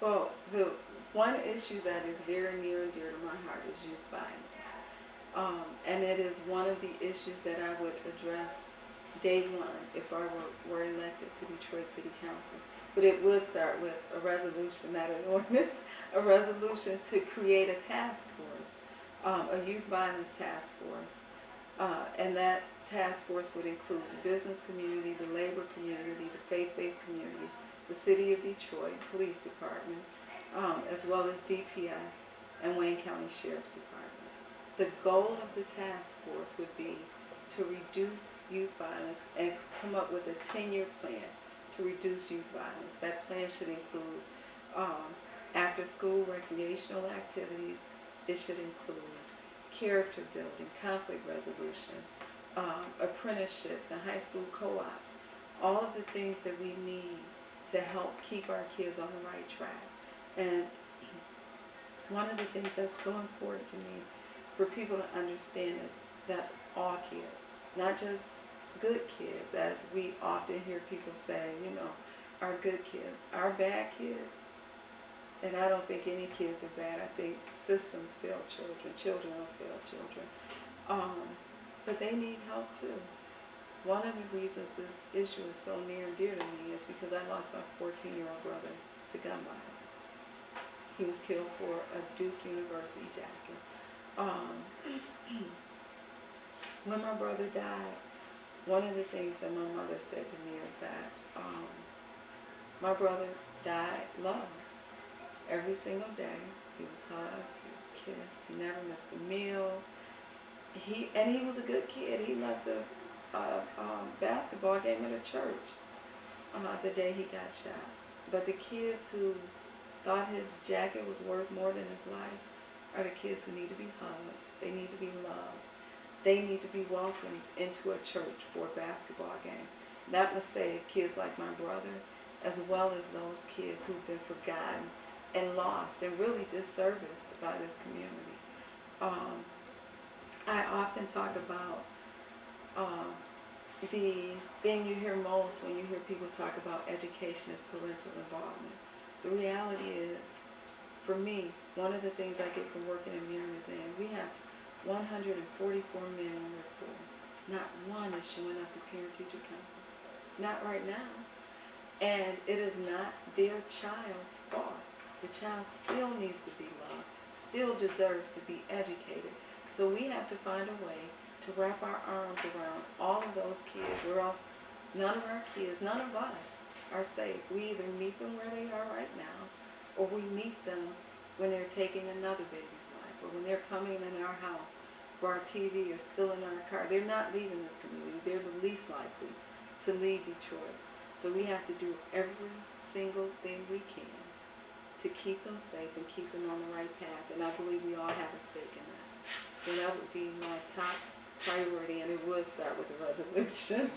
Well, the one issue that is very near and dear to my heart is youth violence. And it is one of the issues that I would address day one if I were elected to Detroit City Council. But it would start with a resolution, not an ordinance, a resolution to create a task force, a youth violence task force. And that task force would include the business community, the labor community, the faith-based community, the City of Detroit Police Department, as well as DPS and Wayne County Sheriff's Department. The goal of the task force would be to reduce youth violence and come up with a 10-year plan to reduce youth violence. That plan should include after-school recreational activities. It should include character building, conflict resolution, apprenticeships and high school co-ops, all of the things that we need to help keep our kids on the right track. And one of the things that's so important to me for people to understand is that's all kids, not just good kids, as we often hear people say, you know, our good kids, our bad kids. And I don't think any kids are bad. I think systems fail children, children don't fail children. But they need help too. One of the reasons this issue is so near and dear to me is because I lost my 14-year-old brother to gun violence. He was killed for a Duke University jacket. When my brother died, one of the things that my mother said to me is that my brother died loved. Every single day, he was hugged, he was kissed, he never missed a meal. He was a good kid. He left a basketball game at a church the day he got shot. But the kids who thought his jacket was worth more than his life are the kids who need to be hugged. They need to be loved. They need to be welcomed into a church for a basketball game. That will save kids like my brother, as well as those kids who've been forgotten and lost and really disserviced by this community. I often talk about the thing you hear most when you hear people talk about education is parental involvement. The reality is, for me, one of the things I get from working in Marion is we have 144 men on their floor. Not one is showing up to parent-teacher conference. Not right now. And it is not their child's fault. The child still needs to be loved, still deserves to be educated. So we have to find a way to wrap our arms around all of those kids, or else none of our kids, none of us are safe. We either meet them where they are right now, or we meet them when they're taking another baby's life, or when they're coming in our house for our TV or still in our car. They're not leaving this community. They're the least likely to leave Detroit. So we have to do every single thing we can to keep them safe and keep them on the right path. And I believe we all have a stake in that. So that would be my top priority, and it would start with a resolution.